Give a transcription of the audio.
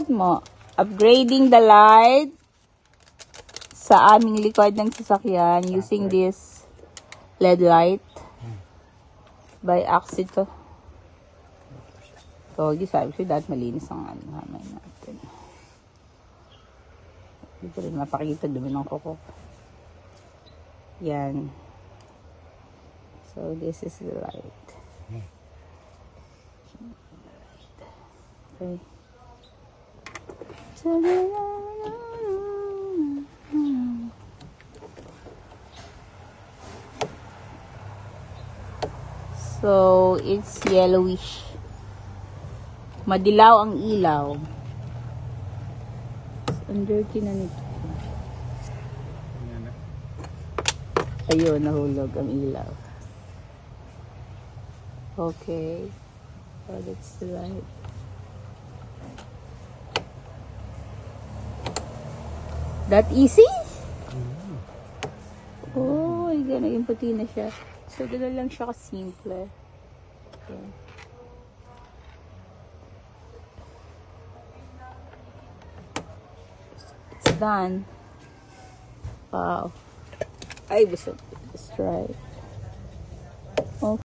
mo, upgrading the light sa aming likod ng sasakyan using this LED light by Axit to. So, sabi ko dahil malinis ang hamay natin. Hindi ko rin mapakita dumi ng kuko. Yan. So, this is the light. Okay. So, it's yellowish. Madilaw ang ilaw. Ang dirty na nito. Ayun, nahulog ang ilaw. Okay. So, that's the light. That easy? Oh, my God. Naging puti na siya. So, gano'n lang siya ka-simple. Okay. It's done. Wow. Ay, busog. Let's try.